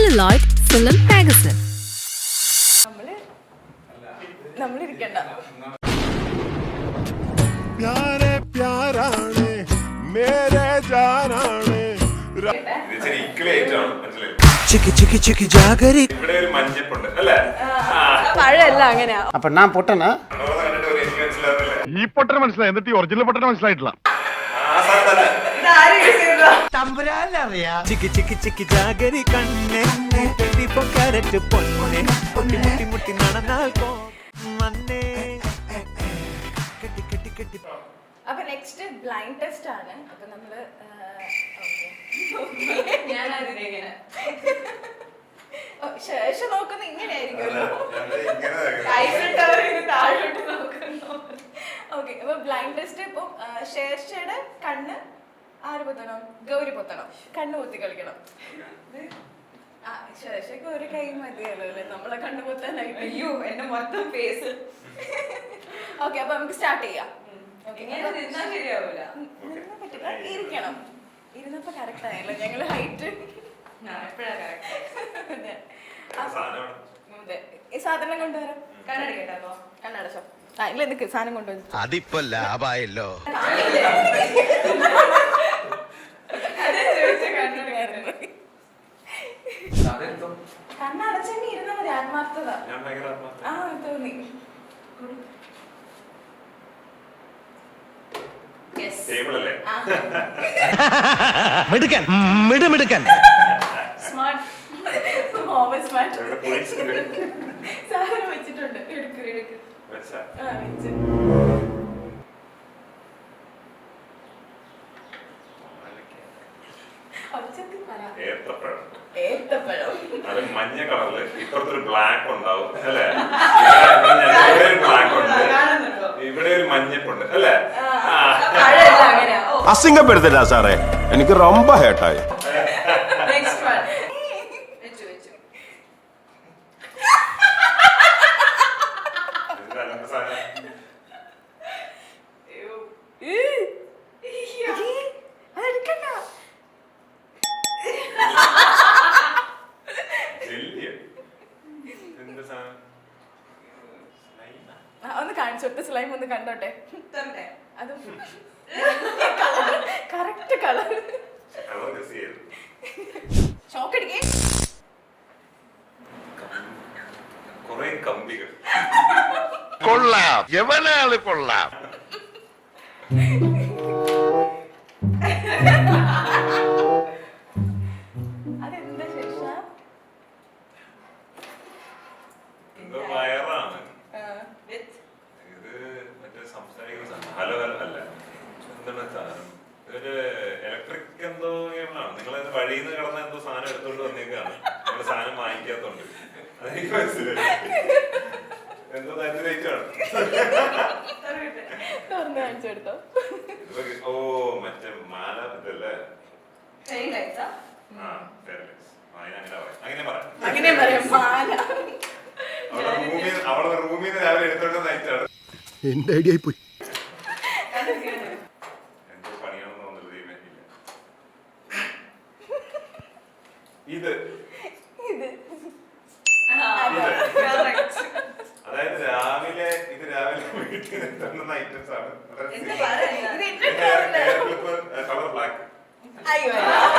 Celluloid Film Magazine. प्यारे प्याराണ് मेरे जानाണ് ചിക്കി ചിക്കി ചിക്കി jaggery ഇവിടെ ഒരു മഞ്ഞപ്പുണ്ട് അല്ലേ? പഴല്ല അങ്ങനെയാ. അപ്പൊ ഞാൻ പൊട്ടനാ? ഈ പൊട്ടനെ മനസ്സിലായി, എന്നിട്ട് ഒറിജിനൽ പൊട്ടനെ മനസ്സിലായിട്ടില്ല. ചിക്കി ചിക്കി ചിക്കി ജാഗരി കണ്ണെ പൊക്കാരറ്റ് പൊന്നെ പൊട്ടി മുട്ടി മുട്ടി നടന്നാൽ മണ്ണേ കെട്ടി കെട്ടി കെട്ടി. അപ്പൊ നെക്സ്റ്റ് ബ്ലൈൻഡ് ടെസ്റ്റ് ആണ്. അപ്പൊ നമ്മള് ശേഷം നോക്കുന്ന ഇങ്ങനെയായിരിക്കുമല്ലോ. ഓക്കെ, അപ്പൊ ബ്ലൈൻഡ് ടെസ്റ്റ്. ഇപ്പൊ ശേഷയുടെ കണ്ണ് ആര് പൊത്തണം? ഗൗരി പൊത്തണം. കണ്ണ് പൊത്തി കളിക്കണം. ശേഷക്ക് ഒരു കൈ മതിയല്ലോ അല്ലേ നമ്മളെ കണ്ണ് പൊത്താനായിട്ട്? അയ്യോ, എന്റെ മൊത്തം ഫേസ്. ഓക്കെ, അപ്പൊ നമുക്ക് സ്റ്റാർട്ട് ചെയ്യാം. ശരിയാവൂല, പറ്റില്ല, ഇരിക്കണം. ഇരുന്നപ്പോ കറക്റ്റ് ആയല്ലോ. ഞങ്ങള് ഹൈറ്റ് ഈ സാധനം കൊണ്ടുവരാം. കണ്ണട കണ്ണടച്ചോ. ഇല്ല, നിക്ക് സാധനം കൊണ്ടുവരും. അതിപ്പോ ലാഭായല്ലോ. കണ്ണടച്ചെന്നെ ഇരുന്നാ മതി. ആത്മാർത്ഥത. ആ, തോന്നി. മിടുക്കൻ മിടുമിടുക്കൻ. സാധനം വെച്ചിട്ടുണ്ട്. എടുക്ക് എടുക്ക്. വെച്ച് ഏത്തപ്പഴം. അത് മഞ്ഞ കളറില് ഇപ്പുറത്തൊരു ബ്ലാക്ക് ഉണ്ടാവും അല്ലേ? ബ്ലാക്ക് ഉണ്ട്, ഇവിടെ ഒരു മഞ്ഞപ്പുണ്ട് അല്ലേ? അസിംഗപ്പെടുത്തില്ല സാറേ, എനിക്ക് ரொம்ப ഹേട്ടായി. ഒന്ന് കാണിച്ചോട്ടെ. സ്ലൈം ഒന്ന് കണ്ടോട്ടെ. അത് കറക്റ്റ് കളർ. ഷോക്ക് അടിക്കേ. കുറെ കമ്പികൾ. കൊള്ളാം, എവനാള് കൊള്ളാം. അതെന്താ ശേഷം? എന്തോ വയറാണ് ഇത്. മറ്റേ സംസാരിക്കുന്ന സാധനം. ഹലോ ഹലോ അല്ല, എന്താണ് സാധനം? ഇതൊരു ഇലക്ട്രിക് എന്തോ ആണ്. നിങ്ങളത് വഴിയിൽ നിന്ന് കിടന്ന എന്തോ സാധനം എടുത്തോണ്ട് വന്നേക്കാണ്. നിങ്ങള് സാധനം വാങ്ങിക്കാത്തോണ്ട്. അതെനിക്ക് മനസ്സിലായി. എന്തോ തരത്തിലേക്കാണ്. ഓ, മറ്റേ മാല ഇതല്ലേ? അങ്ങനെ പറയാം. മാല അവളെ റൂമിൽ നിന്ന് രാവിലെ എടുത്തോണ്ട് നയിച്ചാണ്. എന്റെ ഐഡിയ പോയി. എന്തോ പണിയാണെന്ന് തോന്നുന്നില്ല. ഇത് അതായത് രാവിലെ വീട്ടിൽ നിന്ന് ഐറ്റംസ് ആണ്.